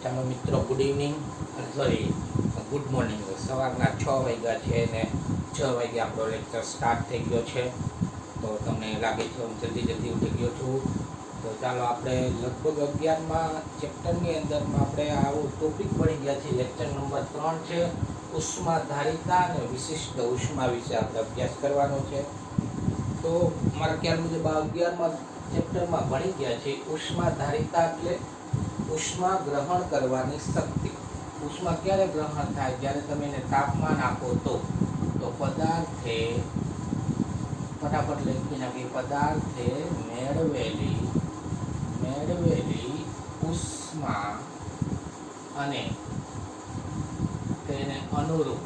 ચાલો મિત્રો, good evening, sorry good morning. સવારના 6 વાગ્યા છે અને 6 વાગ્યા આપણો લેક્ચર સ્ટાર્ટ થઈ ગયો છે. તો તમને લાગે છે હું જલ્દી ઉઠી ગયો છું. તો ચાલો આપણે લગભગ 11મા ચેપ્ટરની અંદરમાં આપણે આવો ટોપિક ભણી ગયા છીએ. લેક્ચર નંબર 3 છે ઉષ્માધારિતા અને વિશિષ્ટ ઉષ્મા વિશે આપણે અભ્યાસ કરવાનો છે. તો મારા ખ્યાલ મુજબ 11મા ચેપ્ટરમાં ભણી ગયા છે ઉષ્માધારિતા એટલે ઉષ્મા ગ્રહણ કરવાની શક્તિ. ઉષ્મા ક્યારે ગ્રહણ થાય? જ્યારે તમે એને તાપમાન આપો તો પદાર્થે, ફટાફટ લખી નાખી, પદાર્થે મેળવેલી ઉષ્મા અને તેને અનુરૂપ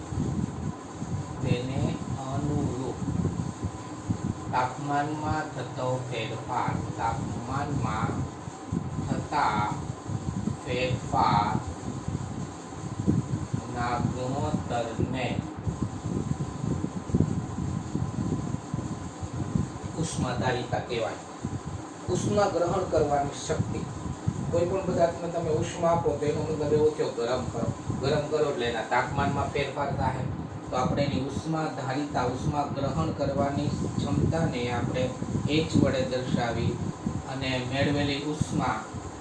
તાપમાનમાં થતો ફેરફાર, તાપમાનમાં થતા ફેરફારના ગુણોત્તરને ઉષ્માધારિતા કહેવાય. ઉષ્મા ગ્રહણ કરવાની શક્તિ. કોઈ પણ પદાર્થને તમે ઉષ્મા આપો તો એનો મતલબ એવો થયો ગરમ કરો એટલે એના તાપમાનમાં ફેરફાર થાય. તો આપણે એની ઉષ્માધારિતા, ઉષ્મા ગ્રહણ કરવાની ક્ષમતાને આપણે H વડે દર્શાવી અને મેળવેલી ઉષ્મા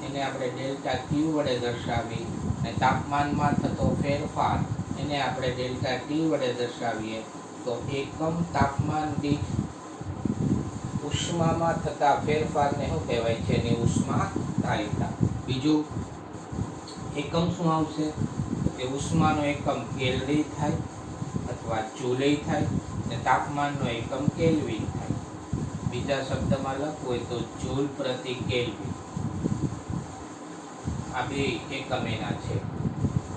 એને આપણે ડેલ્ટા Q વડે દર્શાવી અને તાપમાનમાં થતો ફેરફાર એને આપણે ડેલ્ટા T વડે દર્શાવીએ તો એકમ તાપમાન દીઠ ઉષ્મામાં થતા ફેરફારને શું કહેવાય છે? એની ઉષ્માધારિતા. બીજું એકમ શું આવશે? કે ઉષ્માનો એકમ કેલરી થાય અથવા જુલી થાય અને તાપમાનનો એકમ કેલ્વિન થાય. બીજા શબ્દમાં લખવું હોય તો જૂલ પ્રતિ કેલ્વિન. આ બે એકમ એના છે.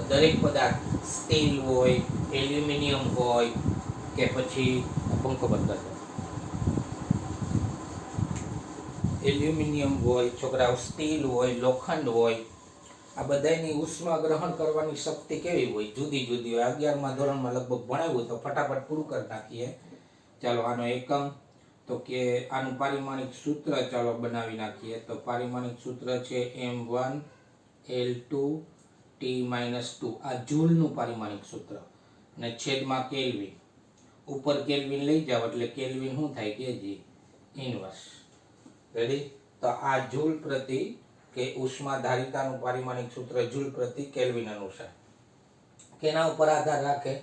દરેક પદાર્થ સ્ટીલ હોય, એલ્યુમિનિયમ હોય કે પછી પંખો બંધ કરવો, એલ્યુમિનિયમ હોય, છોકરાઓ સ્ટીલ હોય, લોખંડ હોય, આ બધાની ઉષ્મા ગ્રહણ કરવાની શક્તિ કેવી હોય? જુદી જુદી હોય. 11મા ધોરણમાં લગભગ ભણાવ્યું, તો ફટાફટ પૂરું કરી નાખીએ. ચાલો આનો એકમ તો કે આનું પારિમાણિક સૂત્ર ચાલો બનાવી નાખીએ. તો પારિમાણિક સૂત્ર છે M1L2T-2. આ જૂલનું પારિમાણિક સૂત્ર અને છેદમાં કેલ્વિન. ઉપર કેલ્વિન લઈ જાવ એટલે કેલ્વિન શું થાય? KG inverse. રેડી? તો આ જૂલ પ્રતિ કે ઉષ્માધારિતાનું પારિમાણિક સૂત્ર જૂલ પ્રતિ કેલ્વિન અનુસાર કેના ઉપર આધાર રાખે?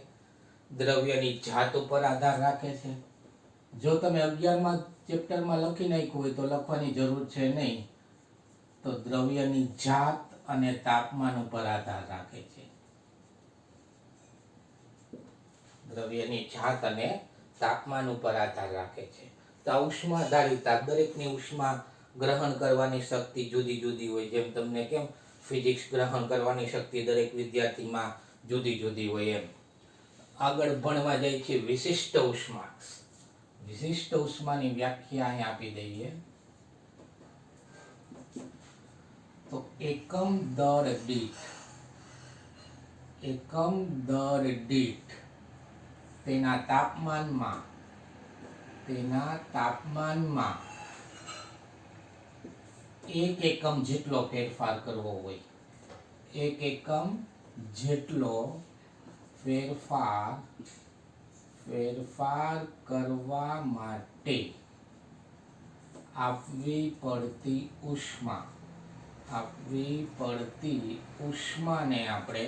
દ્રવ્યની જાત ઉપર આધાર રાખે છે. જો તમે 11મા ચેપ્ટરમાં લખી નાખ્યું હોય તો લખવાની જરૂર છે નહીં. તો દ્રવ્યની જાત અને તાપમાન ઉપર આધાર રાખે છે. દ્રવ્યની જાત અને તાપમાન ઉપર આધાર રાખે છે. તો ઉષ્માધારિતા, દરેકની ઉષ્મા ગ્રહણ કરવાની શક્તિ જુદી જુદી હોય. જેમ તમને કેમ ફિઝિક્સ ગ્રહણ કરવાની શક્તિ દરેક વિદ્યાર્થીમાં જુદી જુદી હોય એમ. આગળ ભણવા જાય છે વિશિષ્ટ ઉષ્મા. વિશિષ્ટ ઉષ્માની વ્યાખ્યા અહીં આપી દઈએ તો એકમ દર દીઠ તેના તાપમાનમાં એક એકમ જેટલો ફેરફાર કરવો હોય. એક એકમ જેટલો ફેરફાર કરવા માટે આપવી પડતી ઉષ્માને આપણે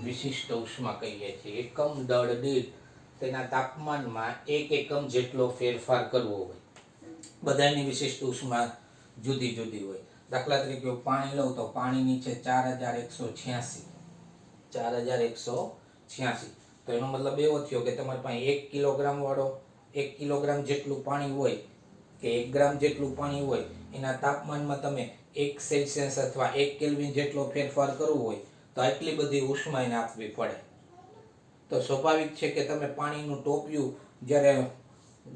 વિશિષ્ટ ઉષ્મા કહીએ છીએ. એકમ દળ દીઠ તેના તાપમાનમાં એક એકમ જેટલો ફેરફાર કરવો હોય. બધાની વિશિષ્ટ ઉષ્મા જુદી જુદી હોય. દાખલા તરીકે પાણી લઉં તો પાણીની છે 4186. તો એનો મતલબ એવો થયો કે તમારી પાસે 1 કિલોગ્રામ વાળો 1 કિલોગ્રામ જેટલું પાણી હોય કે 1 ગ્રામ જેટલું પાણી હોય, એના તાપમાનમાં તમે 1 સેલ્સિયસ અથવા 1 કેલ્વિન જેટલો ફેરફાર કરવો હોય તો આટલી બધી ઉષ્મા એને આપવી પડે. તો સ્વાભાવિક છે કે તમે પાણીનું ટોપિયું જ્યારે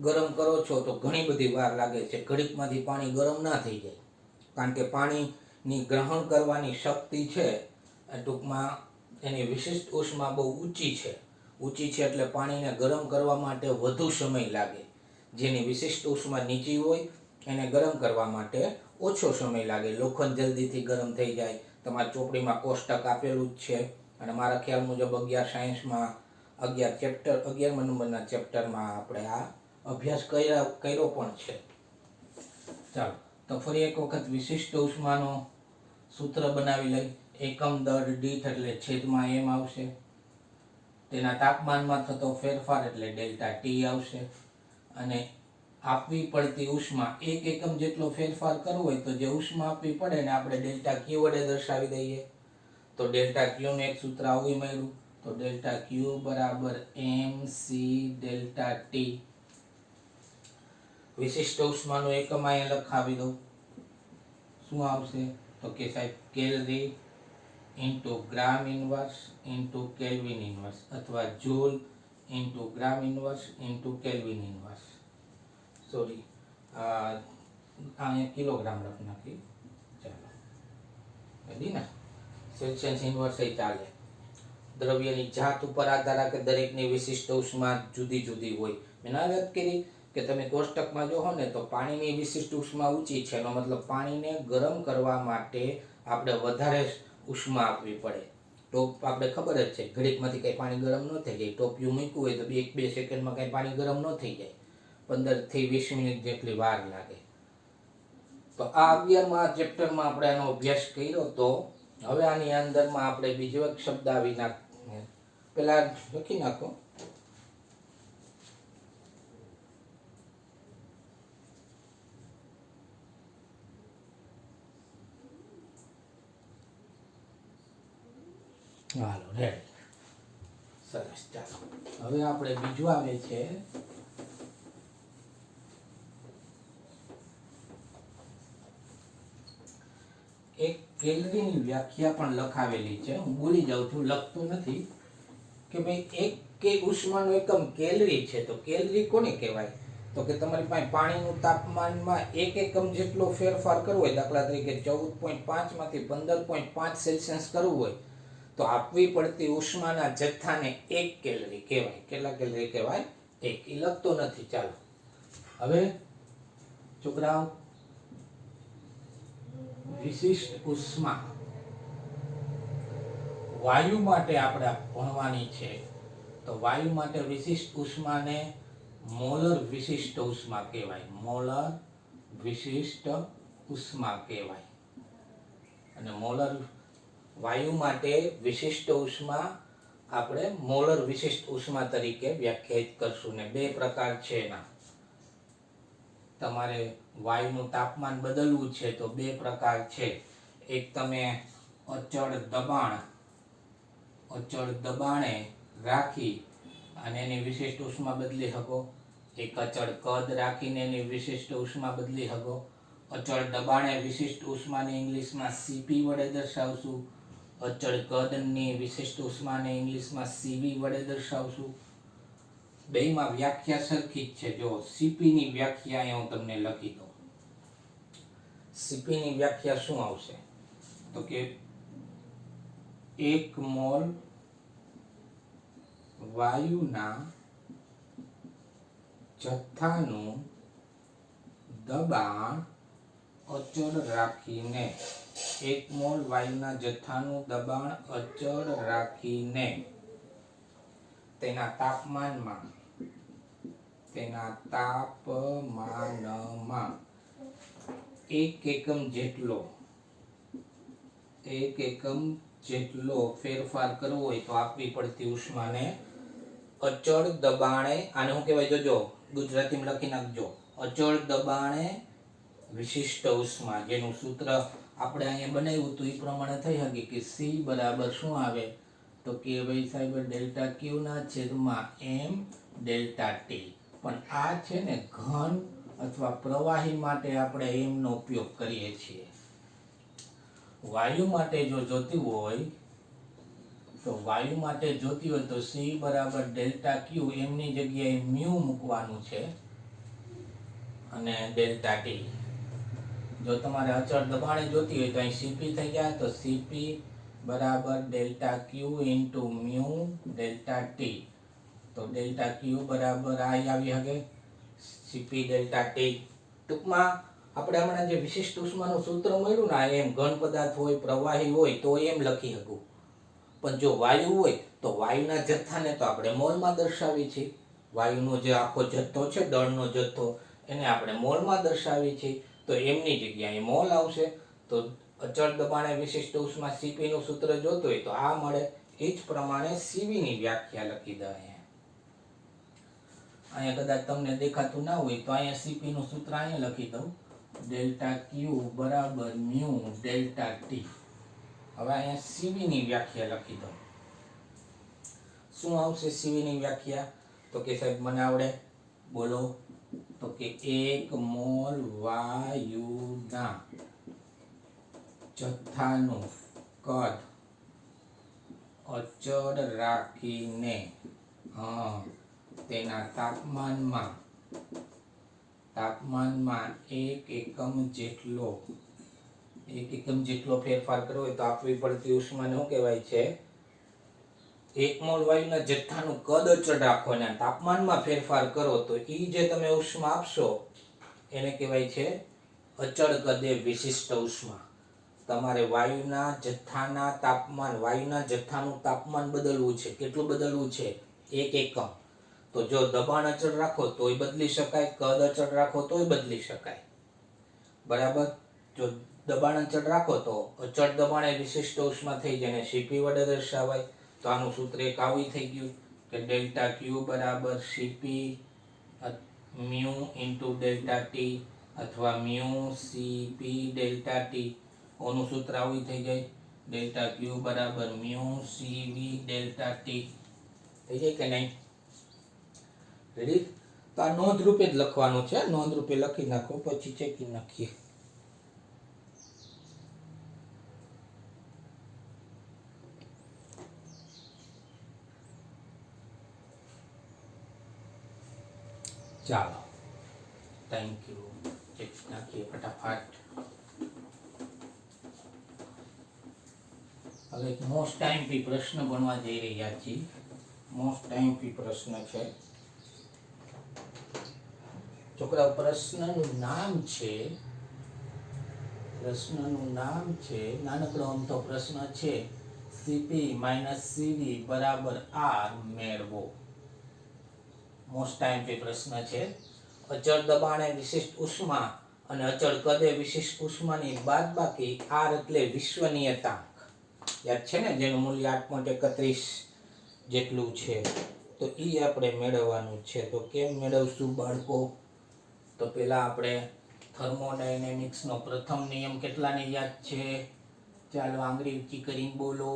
ગરમ કરો છો તો ઘણી બધી વાર લાગે છે. ઘડીકમાંથી પાણી ગરમ ના થઈ જાય, કારણ કે પાણીની ગ્રહણ કરવાની શક્તિ છે ટૂંકમાં એની વિશિષ્ટ ઉષ્મા બહુ ઊંચી છે એટલે પાણીને ગરમ કરવા માટે વધુ સમય લાગે. જેની વિશિષ્ટ ઉષ્મા નીચી હોય એને ગરમ કરવા માટે ઓછો સમય લાગે. લોખંડ જલ્દીથી ગરમ થઈ જાય, તમારી ચોપડીમાં કોષ્ટક આપેલું જ છે અને મારા ખ્યાલ મુજબ 11 સાયન્સમાં 11મા નંબરના ચેપ્ટરમાં આપણે આ અભ્યાસ કર્યો પણ છે. ચાલો તો ફરી એક વખત વિશિષ્ટ ઉષ્માનો સૂત્ર બનાવી લઈ. એકમ દર દીઠ એટલે છેદમાં m આવશે. તેના તાપમાનમાં થતો ફેરફાર એટલે ડેલ્ટા ટી આવશે. અને આપવી પડતી ઉષ્મા 1 એકમ જેટલો ફેરફાર કરવો હોય તો જે ઉષ્મા આપવી પડે ને આપણે ડેલ્ટા ક્યુ વડે દર્શાવી દઈએ. તો ડેલ્ટા ક્યુ નું એક સૂત્ર આવું મળ્યું. તો ડેલ્ટા ક્યુ બરાબર mc ડેલ્ટા ટી. વિશિષ્ટ ઉષ્માનો એકમ અહીંયા લખાવી દઉં. શું આવશે? તો કે સાહેબ calorie into gram inverse into kelvin inverse અથવા joule into gram inverse into kelvin inverse. Sorry, અહીંયા કિલોગ્રામ લખ નાખી. ચાલો રેડી ને? સેલ્સિયસ ઇન્વર્સ એ ચાલે. દ્રવ્યની જાત ઉપર આધાર રાખે દરેકની વિશિષ્ટ ઉષ્મા જુદી જુદી હોય. મેં વાત કરી કે તમે કોષ્ટકમાં જોવો ને તો પાણીની વિશિષ્ટ ઉષ્મા ઊંચી છે. એનો મતલબ પાણીને ગરમ કરવા માટે આપણે વધારે ઉષ્મા આપવી પડે. ટોપ આપણે ખબર જ છે ઘડીકમાંથી કંઈ પાણી ગરમ ન થઈ જાય. ટોપિયું મૂક્યું હોય તો 1-2 સેકન્ડમાં કંઈ પાણી ગરમ ન થઈ જાય. 15 થી 20 મિનિટ જેટલી વાર લાગે. તો આ 11મા ચેપ્ટરમાં આપણે આનો અભ્યાસ કર્યો. તો હવે આની અંદરમાં આપણે બીજો એક શબ્દ આવી પેલા લખી નાખો. હાલો રેડી, સરસ. ચાલો હવે આપણે બીજું આવે છે એક કેલરીની વ્યાખ્યા પણ લખાવેલી છે. હું ભૂલી જાઉં છું, લખતો નથી કે ભાઈ એક કે ઉષ્માનો એકમ કેલરી છે. તો કેલરી કોને કહેવાય? તો કે તમારી પાસે પાણીનું તાપમાનમાં 1 એકમ જેટલો ફેરફાર કરવો હોય, દાખલા તરીકે 14.5 માંથી 15.5 સેલ્સિયસ કરવું હોય તો આપવી પડતી ઉષ્માના જથ્થાને 1 કેલરી કહેવાય. કેટલા કેલરી કહેવાય? 1. એ લખતો નથી. ચાલો હવે છોકરાઓ, વિશિષ્ટ ઉષ્મા વાયુ માટે આપણે ભણવાની છે. તો વાયુ માટે વિશિષ્ટ ઉષ્માને મોલર વિશિષ્ટ ઉષ્મા કહેવાય. મોલર વિશિષ્ટ ઉષ્મા કહેવાય. અને મોલર વાયુ માટે વિશિષ્ટ ઉષ્મા આપણે મોલર વિશિષ્ટ ઉષ્મા તરીકે વ્યાખ્યાયિત કરશું. ને 2 પ્રકાર છે એના. તમારે વાયુનું તાપમાન બદલવું છે તો 2 પ્રકાર છે. એક તમે અચળ દબાણે રાખી અને એની વિશિષ્ટ ઉષ્મા બદલી શકો. એક અચળ કદ રાખીને એની વિશિષ્ટ ઉષ્મા બદલી શકો. અચળ દબાણે વિશિષ્ટ ઉષ્માને ઇંગ્લિશમાં Cp વડે દર્શાવશું. અચળ કદની વિશિષ્ટ ઉષ્માને ઇંગ્લિશમાં Cv વડે દર્શાવશું. બેયમાં વ્યાખ્યા સરખી જ છે. જો Cp ની વ્યાખ્યા અહીંયા હું તમને લખી દઉં. Cp ની વ્યાખ્યા શું આવશે? તો કે 1 મોલ વાયુના જથ્થાનું દબાણ અચળ રાખીને 1 મોલ વાયુના જથ્થાનું દબાણ અચળ રાખીને તેના તાપમાનમાં 1 એકમ જેટલો ફેરફાર કરવો હોય તો આપવી પડતી ઉષ્માને અચળ દબાણે, આને શું કહેવાય જોજો, ગુજરાતીમાં લખી નાખજો, અચળ દબાણે વિશિષ્ટ ઉષ્મા. જેનું સૂત્ર આપણે અહીંયા બનાવ્યું હતું એ પ્રમાણે થઈ શકે કે C બરાબર શું આવે? તો કે ભાઈ સાહેબ ડેલ્ટા ક્યુ ના છેદમાં m ડેલ્ટા ટી. પણ આ છે ને ઘન અથવા પ્રવાહી માટે આપણે m નો ઉપયોગ કરીએ છીએ. વાયુ માટે જો જોતી હોય તો C બરાબર ડેલ્ટા ક્યુ એમની જગ્યાએ મ્યુ મૂકવાનું છે અને ડેલ્ટા ટી. જો તમારે અચળ દબાણે જોતી હોય તો અહીં Cp થઈ જાય. તો Cp બરાબર ડેલ્ટા ક્યુ ઇન્ટુ મ્યુ ડેલ્ટા ટી. તો ડેલ્ટા ક્યુ બરાબર આ આવી શકે Cp ડેલ્ટા ટી. ટૂંકમાં આપણે હમણાં જે વિશિષ્ટ ઉષ્માનું સૂત્ર મળ્યું ને એમ ઘન પદાર્થ હોય પ્રવાહી હોય તો એમ લખી શકું, પણ જો વાયુ હોય તો વાયુના જથ્થાને તો આપણે મોલમાં દર્શાવીએ છીએ. વાયુનો જે આખો જથ્થો છે, દળનો જથ્થો, એને આપણે મોલમાં દર્શાવીએ છીએ. તો એમની જગ્યાએ મોલ આવશે. તો અચળ દબાણે વિશિષ્ટ ઉષ્મા Cp નું સૂત્ર જોતું હોય તો આ મળે. એ જ પ્રમાણે Cv ની વ્યાખ્યા લખી દે. અહીંયા કદાચ તમને દેખાતું ના હોય તો અહીંયા Cp નું સૂત્ર અહીંયા લખી દઉં, ડેલ્ટા Q બરાબર મ્યુ ડેલ્ટા T. હવે અહીંયા Cv ની વ્યાખ્યા લખી દઉં. શું આવશે Cv ની વ્યાખ્યા? તો કે સાહેબ મને આવડે, બોલો. તો કે 1 મોલ વાયુના જથ્થાનું કદ અચળ રાખીને તેના તાપમાનમાં 1 એકમ જેટલો ફેરફાર કરવો હોય તો આપવી પડતી ઉષ્માને શું કહેવાય છે? 1 મોલ વાયુના જથ્થાનું કદ અચળ રાખો અને તાપમાનમાં ફેરફાર કરો તો એ જે તમે ઉષ્મા આપશો એને કહેવાય છે અચળ કદે વિશિષ્ટ ઉષ્મા. તમારે વાયુના જથ્થાનું તાપમાન બદલવું છે. કેટલું બદલવું છે? 1 એકમ. તો જો દબાણ અચળ રાખો તોય બદલી શકાય, કદ અચળ રાખો તોય બદલી શકાય. બરાબર? જો દબાણ અચળ રાખો તો અચળ દબાણે વિશિષ્ટ ઉષ્મા થઈ જેને Cp વડે દર્શાવાય. તો આનું સૂત્ર એક આવી થઈ ગયું કે ડેલ્ટા Q બરાબર Cp mu into delta T અથવા મ્યુ Cp ડેલ્ટા T. ઓનું સૂત્ર આવી થઈ જાય, ડેલ્ટા Q બરાબર મ્યુ Cv ડેલ્ટા T. થઈ જાય કે નહીં? રેડી? તો આ નોંધ રૂપે જ લખવાનું છે. નોંધ રૂપે લખી નાખો, પછી ચેકી નાખીએ. ચાલો, થેન્ક યુ. ચેકી નાખીએ ફટાફટ. હવે એક મોસ્ટ ટાઈમ પ્રશ્ન બનવા જઈ રહ્યા છીએ. મોસ્ટ ટાઈમ પ્રશ્ન છે. છોકરાઓ, પ્રશ્નનું નામ છે નાનકડો અમથો પ્રશ્ન છે, Cp - Cv બરાબર R મેળવો. મોસ્ટ ટાઈમ પ્રશ્ન છે. અચળ દબાણે વિશિષ્ટ ઉષ્મા અને અચળ કદે વિશિષ્ટ ઉષ્માની બાદબાકી R એટલે વિશ્વ નિયતાંક. યાદ છે ને, જેનું મૂલ્ય 8.31 જેટલું છે. તો એ આપણે મેળવવાનું છે. તો કેમ મેળવશું બાળકો? તો પહેલા આપણે થર્મોડાયનેમિક્સનો પ્રથમ નિયમ કેટલાને યાદ છે? ચાલો આંગળી ઊંચી કરીને બોલો.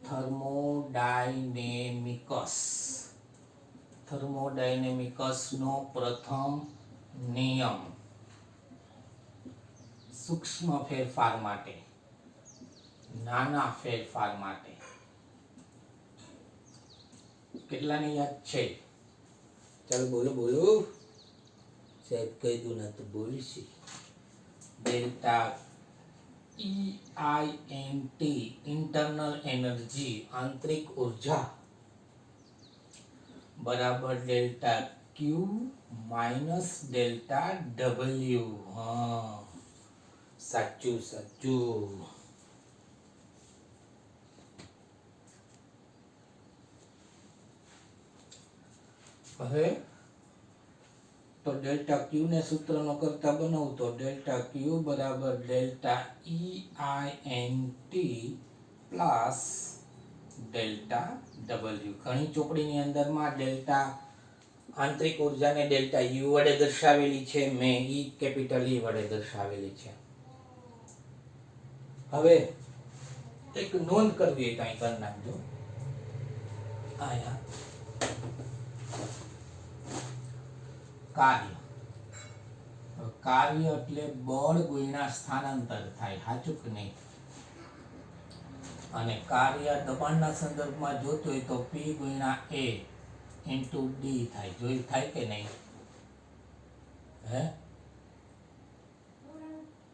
થર્મોડાયનેમિક્સનો પ્રથમ નિયમ સૂક્ષ્મ ફેરફાર માટે, નાના ફેરફાર માટે. કેટલાને યાદ છે? ચાલો બોલો. સાહેબ કહી દઉં ના તો બોલશે. ડેલ્ટા EINT ઇન્ટરનલ એનર્જી આંતરિક ઉર્જા બરાબર delta Q minus delta W. સાચું. હવે તો ડેલ્ટા Q ને સૂત્રનો કરતા બનાવું તો ડેલ્ટા Q બરાબર delta EINT plus delta W. ઘણી ચોપડીની અંદરમાં ડેલ્ટા આંતરિક ઉર્જાને ડેલ્ટા U વડે દર્શાવેલી છે. મેં કેપિટલ E વડે દર્શાવેલી છે. હવે એક નોંધ કરવી હોય તો અહીં કરી નાખજો. આયા કાર્ય એટલે બળ ગુણ્યા સ્થાનાંતર થાય. સાચું કે નહીં? અને કાર્ય દબાણના સંદર્ભમાં જોતું હોય તો P ગુણ્યા A ઇન્ટુ D થાય. જોયું થાય કે નહીં?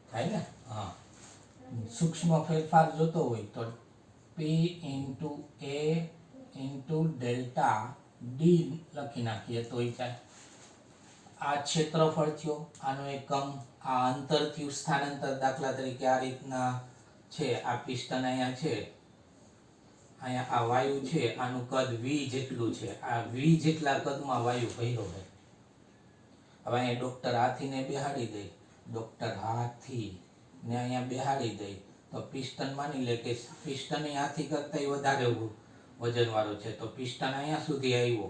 થાય ને? હા. સૂક્ષ્મ ફેરફાર જોતો હોય તો P into A into delta D લખી નાખીએ તો થાય. આ ક્ષેત્રફળ થયો, આનો એકમ, આ અંતર થયું સ્થાનાંતર. દાખલા તરીકે આ રીતના છે, આ પિસ્ટન અહીંયા છે, અહીંયા આ વાયુ છે, આનું કદ v જેટલું છે, આ v જેટલા કદમાં વાયુ ભર્યો છે. હવે અહીંયા ડોક્ટર હાથીને બેહાડી દે, ડોક્ટર હાથી ને અહીંયા બેહાડી દે, તો પિસ્ટન માની લે કે પિસ્ટન એ હાથી કરતા વધારે વજન વાળું છે, તો પિસ્ટન અહીંયા સુધી આવ્યો,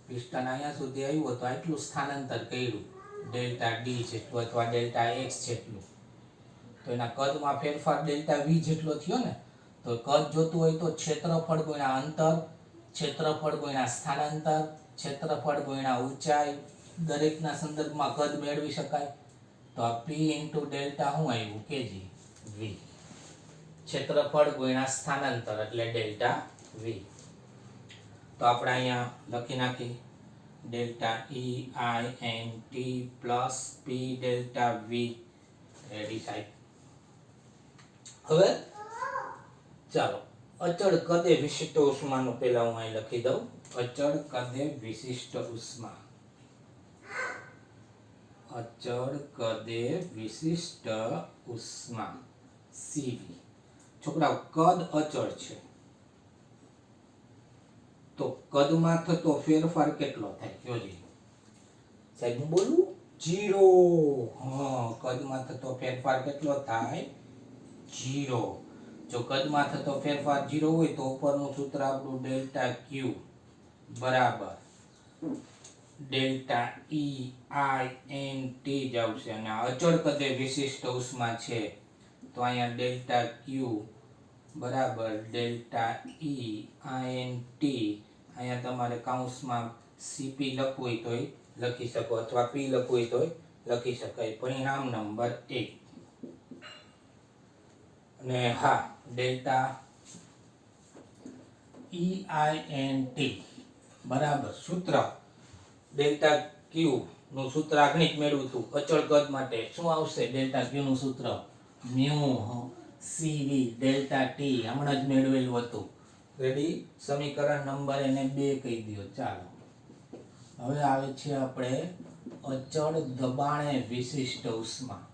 પિસ્ટન અહીંયા સુધી આવ્યો તો આટલું સ્થાનાંતર કર્યું ડેલ્ટા ડી જેટલું અથવા ડેલ્ટા એક્સ જેટલું, તો એના કદમાં ફેરફાર ડેલ્ટા વી જેટલો થયો ને. તો કદ જોતું હોય તો ક્ષેત્રફળ ગુણ્યા અંતર, ક્ષેત્રફળ ગુણ્યા સ્થાનાંતર, ક્ષેત્રફળ ગુણ્યા ઊંચાઈ, દરેકના સંદર્ભમાં કદ મેળવી શકાય. તો આ p ઇન્ટુ ડેલ્ટા શું આવ્યું? કેજી વી. ક્ષેત્રફળ ગુણ્યા સ્થાનાંતર એટલે ડેલ્ટા વી. તો આપણે અહીંયા લખી નાખી delta E I N T plus P delta V. Ready સાહેબ? હવે ચાલો અચળ કદે વિશિષ્ટ ઉષ્માનું પહેલા હું અહીં લખી દઉં. અચળ કદે વિશિષ્ટ ઉષ્મા, અચળ કદે વિશિષ્ટ ઉષ્મા સીવી. છોકરાઓ કદ અચળ છે તો કદમાં થતો ફેરફાર કેટલો થાય? જોજી સાહેબ હું બોલું 0. હા, કદમાં થતો ફેરફાર કેટલો થાય? 0. જો કદમાં થતો ફેરફાર 0 હોય તો ઉપરનું સૂત્ર આપણું ડેલ્ટા ક્યુ બરાબર delta E I N T જ આવશે. અને અચળ કદે વિશિષ્ટ ઉષ્મા છે તો અહીંયા ડેલ્ટા ક્યુ બરાબર delta E I N T. અહીંયા તમારે કાઉન્સમાં સીપી લખવું હોય તોય લખી શકો અથવા પી લખવું હોય તોય લખી શકાય. પરિણામ નંબર 1. અને હા, delta E I N T બરાબર સૂત્ર ડેલ્ટા ક્યુ નું સૂત્ર આગળ જ મેળવ્યું હતું અચળ કદ માટે. શું આવશે? ડેલ્ટા ક્યુ નું સૂત્ર મ્યુ સીવી ડેલ્ટા ટી, હમણાં જ મેળવેલું હતું. રેડી? સમીકરણ નંબર એને 2 કહી દો. ચાલો હવે આવે છે આપણે અચળ દબાણે વિશિષ્ટ ઉષ્મા.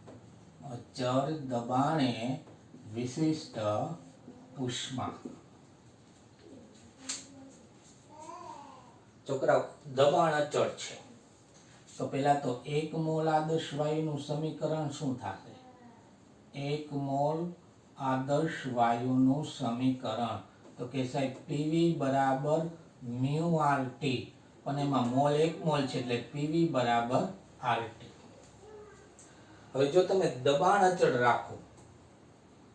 અચળ દબાણે વિશિષ્ટ ઉષ્મા. છોકરાઓ દબાણ અચળ છે તો પેલા તો 1 મોલ આદર્શ વાયુનું સમીકરણ શું થશે? 1 મોલ આદર્શ વાયુનું સમીકરણ તો કે સાહેબ PV બરાબર મ્યુ RT, પણ એમાં મોલ 1 મોલ છે એટલે PV બરાબર RT. હવે જો તમે દબાણ અચળ રાખો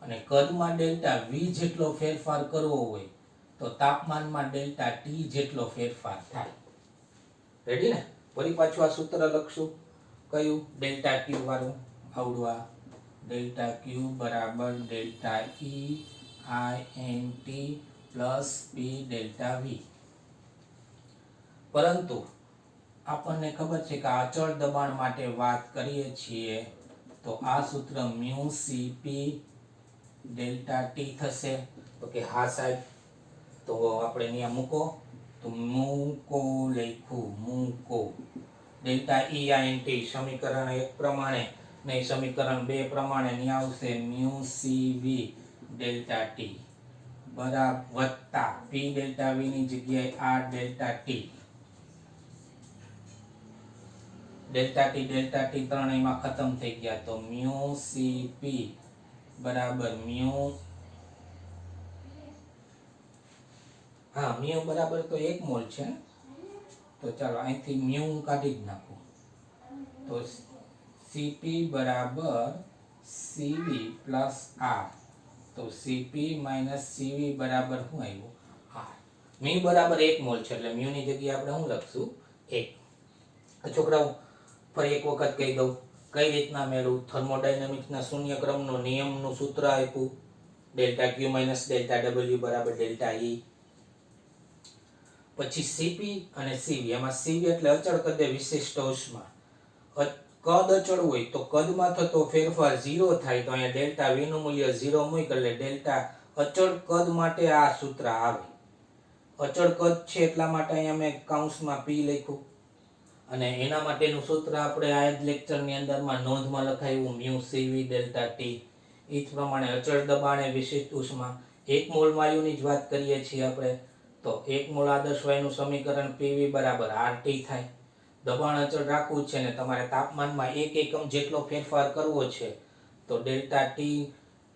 અને કદમાં ડેલ્ટા V જેટલો ફેરફાર કરવો હોય તો તાપમાનમાં ડેલ્ટા T જેટલો ફેરફાર થાય. રેડી ને? ફરી પાછું આ સૂત્ર લખશું. કયું? ડેલ્ટા ક્યુ વાળું આવડવા. ડેલ્ટા ક્યુ બરાબર delta E I N T plus P delta V. પરંતુ આપણને ખબર છે કે અચળ દબાણ માટે વાત કરીએ છીએ તો આ સૂત્ર મ્યુ સીપી ડેલ્ટા ટી થશે. તો કે હા સાહેબ, તો આપણે અહીંયા મૂકો. તો મૂકો લખ્યું, મૂકો. Delta E I N T સમીકરણ 1 પ્રમાણે ને સમીકરણ 2 પ્રમાણે અહીંયા આવશે મ્યુ સીવી ડેલ્ટા ટી બરાબર વત્તા પી ડેલ્ટા વી ની જગ્યાએ R delta T. Delta T ત્રણેયમાં ખતમ થઈ ગયા તો મ્યુ સીપી બરાબર મ્યુ, હા મ્યુ બરાબર તો 1 મોલ છે. તો ચાલો અહીંથી મ્યુ કાઢી જ નાખું. તો સીપી બરાબર સીવી પ્લસ આર. તો સીપી માઇનસ સીવી બરાબર શું આવ્યું? આર. મ્યુ બરાબર 1 મોલ છે એટલે મ્યુ ની જગ્યાએ આપણે શું લખશું? 1. છોકરાઓ ફરી એક વખત કહી દઉં કઈ રીતના મેળવું. થર્મોડાયનેમિક્સના શૂન્ય ક્રમનો નિયમનું સૂત્ર આપ્યું ડેલ્ટા ક્યુ માઇનસ ડેલ્ટા ડબલ્યુ બરાબર ડેલ્ટા ઈ. પછી સીપી અને સીવી, એમાં સીવી એટલે અચળ કદે વિશિષ્ટ ઉષ્મા. કદ અચળ હોય તો કદમાં થતો ફેરફાર 0 થાય તો અહીંયા ડેલ્ટા વી નું મૂલ્ય 0 મૂક એટલે ડેલ્ટા અચળ કદ માટે આ સૂત્ર આવે. અચળ કદ છે એટલા માટે અહીંયા મેં કૌંસમાં પી લખ્યું. અને એના માટેનું સૂત્ર આપણે આ જ લેક્ચરની અંદરમાં નોંધમાં લખાયું મ્યુ સીવી ડેલ્ટા ટી. એ જ પ્રમાણે અચળ દબાણે વિશિષ્ટ ઉષ્મા 1 મોલ વાયુની જ વાત કરીએ છીએ આપણે, તો 1 મોલ આદર્શ વાયુનું સમીકરણ પીવી બરાબર આરટી થાય. દબાણ અચળ રાખવું છે ને તમારે તાપમાનમાં 1 એકમ જેટલો ફેરફાર કરવો છે, તો ડેલ્ટા ટી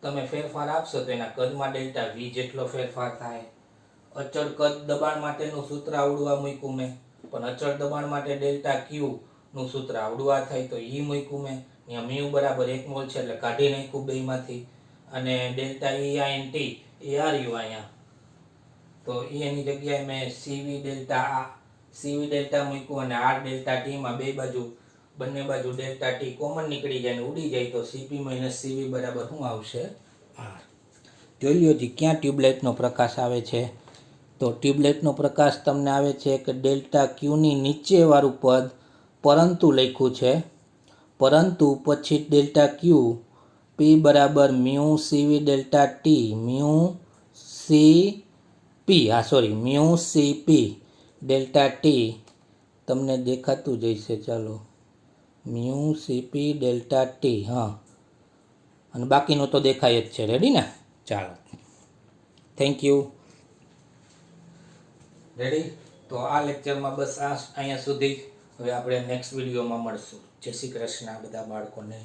તમે ફેરફાર આપશો તો એના કદમાં ડેલ્ટા વી જેટલો ફેરફાર થાય. અચળ કદ દબાણ માટેનું સૂત્ર આવડવા મૂક્યું મેં, પણ અચળ દબાણ માટે ડેલ્ટા ક્યુ નું સૂત્ર આવડવા થાય તો ઈ મૂક્યું મેં. અહીંયા મ્યુ બરાબર 1 મોલ છે એટલે કાઢી નાખ્યું બેમાંથી, અને ડેલ્ટા EIN ટી એ આ રહ્યું અહીંયા, તો એની જગ્યાએ મેં સીવી ડેલ્ટા મૂક્યું અને આર ડેલ્ટા ટીમાં બંને બાજુ ડેલ્ટા ટી કોમન નીકળી જાય ને ઉડી જાય, તો સીપી માઇનસ સીવી બરાબર શું આવશે? આર. જોઈ લ્યો જી ક્યાં ટ્યુબલાઇટનો પ્રકાશ આવે છે, તો ટ્યુબલાઇટનો પ્રકાશ તમને આવે છે કે ડેલ્ટા ક્યુની નીચેવાળું પદ પરંતુ લખ્યું છે, પરંતુ પછી ડેલ્ટા ક્યુ પી બરાબર mu CV delta T mu CP delta T તમને દેખાતું જ હશે. ચાલો, મ્યુ સીપી ડેલ્ટા ટી, હા, અને બાકીનું તો દેખાય જ છે. રેડી ને? ચાલો, થેન્ક યુ. રેડી? તો આ લેક્ચરમાં બસ અહીંયા સુધી. હવે આપણે નેક્સ્ટ વિડીયોમાં મળશું. જય શ્રી કૃષ્ણ બધા બાળકોને.